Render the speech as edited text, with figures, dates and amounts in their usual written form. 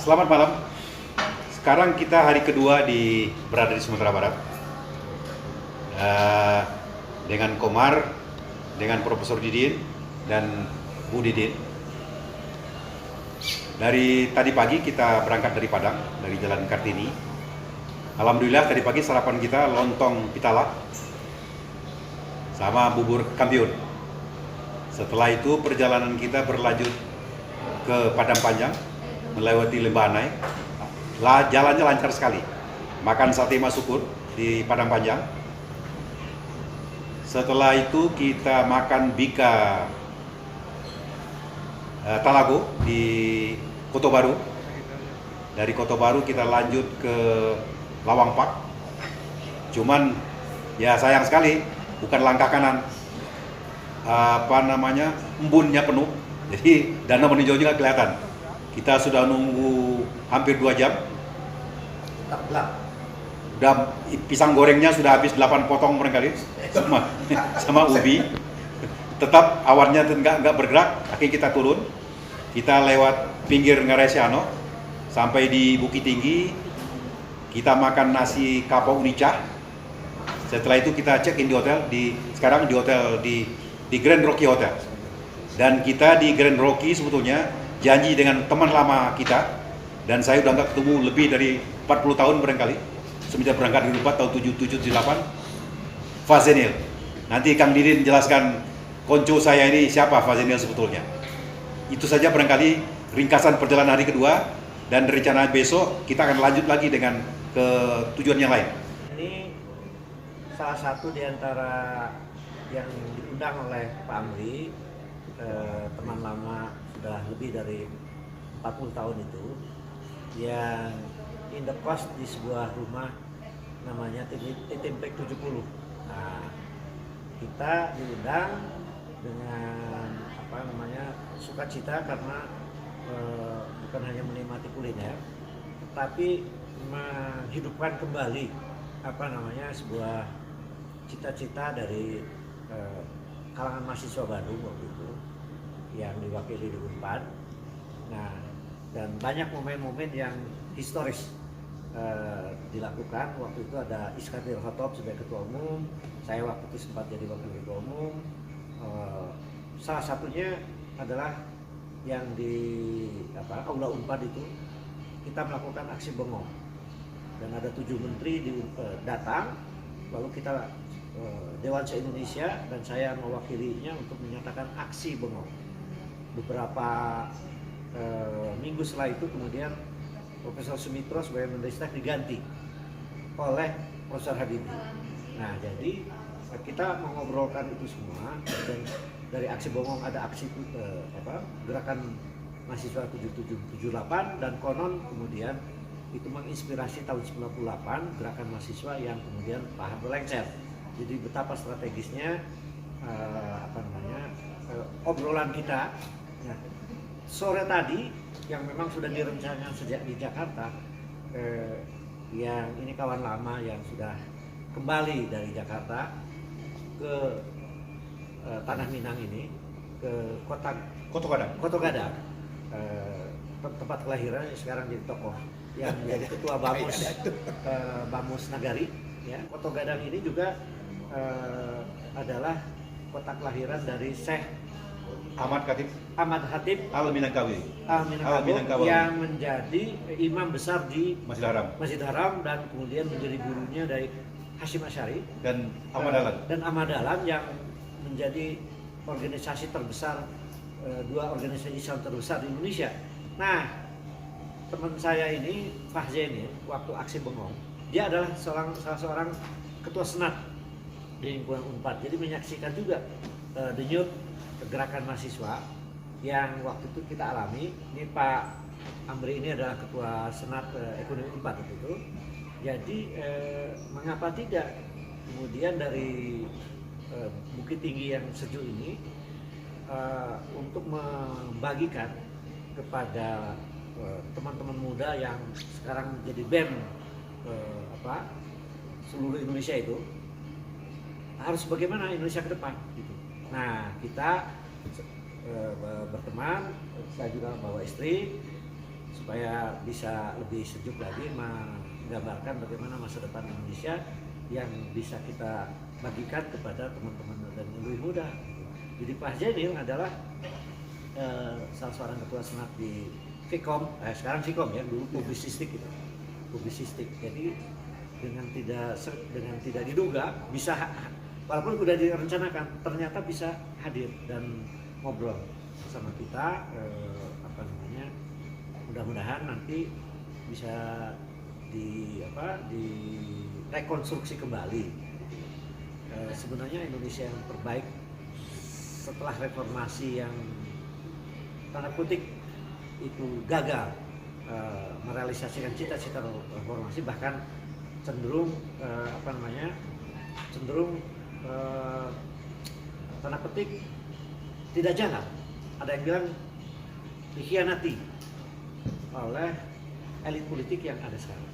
Selamat malam. Sekarang kita hari kedua berada di Sumatera Barat Eh, dengan Komar, dengan Profesor Didin dan Bu Didin. Dari tadi pagi kita berangkat dari Padang, dari Jalan Kartini. Alhamdulillah tadi pagi sarapan kita lontong pitala sama bubur kampiun. Setelah itu perjalanan kita berlanjut ke Padang Panjang, melewati Lembah Anai. Jalannya lancar sekali. Makan sate masukur di Padang Panjang. Setelah itu kita makan bika talago di Kota Baru. Dari Kota Baru kita lanjut ke Lawang Pak. Cuman ya sayang sekali bukan langkah kanan, embunnya penuh. Jadi danau meninjau juga kelihatan. Kita sudah nunggu hampir 2 jam. Udah pisang gorengnya sudah habis 8 potong barangkali sama ubi. Tetap awannya nggak bergerak. Akhirnya kita turun. Kita lewat pinggir Ngarai Siano sampai di Bukit Tinggi. Kita makan nasi kapau unicah. Setelah itu kita check in di hotel. Sekarang di hotel di Grand Rocky Hotel. Dan kita di Grand Rocky sebetulnya janji dengan teman lama kita, dan saya udah nggak ketemu lebih dari 40 tahun barangkali, semenjak berangkat di rumah tahun 7778, Fazenil. Nanti Kang Didin jelaskan konco saya ini siapa Fazenil sebetulnya. Itu saja barangkali ringkasan perjalanan hari kedua, dan rencana besok kita akan lanjut lagi dengan ke tujuan yang lain. Ini salah satu di antara yang diundang oleh Pak Amri, teman lama sudah lebih dari 40 tahun itu, yang indekos di sebuah rumah namanya Timpek 70. Nah, kita diundang dengan sukacita karena bukan hanya menikmati kuliner, tapi menghidupkan kembali sebuah cita-cita dari kalangan mahasiswa Bandung waktu itu yang diwakili di Unpad. Nah, dan banyak momen-momen yang historis dilakukan. Waktu itu ada Iskandar Khotob sebagai ketua umum, saya waktu itu sempat jadi wakil ketua umum. Salah satunya adalah yang di Aula Unpad itu kita melakukan aksi bengong, dan ada 7 menteri datang, lalu kita Dewan se-Indonesia dan saya mewakilinya untuk menyatakan aksi bengong. Beberapa minggu setelah itu kemudian Profesor Sumitro sebagai Mendestek diganti oleh Profesor Habibie. Nah, jadi kita mengobrolkan itu semua, dan dari aksi bongong ada aksi gerakan mahasiswa 7778, dan konon kemudian itu menginspirasi tahun 98 gerakan mahasiswa yang kemudian Pak Harto lengser. Jadi betapa strategisnya obrolan kita. Nah, sore tadi yang memang sudah direncanakan sejak di Jakarta, yang ini kawan lama yang sudah kembali dari Jakarta ke Tanah Minang ini, ke Koto Gadang, tempat kelahiran, sekarang jadi tokoh yang menjadi ketua Bamus Nagari. Ya, Koto Gadang ini juga adalah kota kelahiran dari Syekh Ahmad Khatib Al-Minangkawi yang menjadi imam besar di Masjid Haram, dan kemudian menjadi gurunya dari Hashim Asy'ari dan Ahmad Dahlan yang menjadi organisasi terbesar, 2 organisasi Islam terbesar di Indonesia. Nah, teman saya ini Pak Zainil, waktu aksi bengong, dia adalah salah seorang ketua senat di lingkungan Unpad, jadi menyaksikan juga denyut gerakan mahasiswa yang waktu itu kita alami. Ini Pak Amri ini adalah ketua senat ekonomi Unpad itu. Jadi mengapa tidak kemudian dari Bukit Tinggi yang sejuk ini untuk membagikan kepada teman-teman muda yang sekarang jadi BEM seluruh Indonesia itu, harus bagaimana Indonesia ke depan gitu. Nah, kita berteman, saya juga bawa istri, supaya bisa lebih sejuk lagi menggambarkan bagaimana masa depan Indonesia yang bisa kita bagikan kepada teman-teman dan ibu muda. Jadi Pak Zainil adalah salah seorang ketua senat di Vkom, sekarang Vkom ya, dulu publisistik gitu. Publisistik. Jadi dengan tidak diduga bisa, walaupun sudah direncanakan, ternyata bisa hadir dan ngobrol sama kita, mudah-mudahan nanti bisa direkonstruksi kembali. Sebenarnya Indonesia yang terbaik setelah reformasi yang tanda kutip itu gagal merealisasikan cita-cita reformasi, bahkan cenderung tanda petik tidak jalan. Ada yang bilang dikhianati oleh elit politik yang ada sekarang.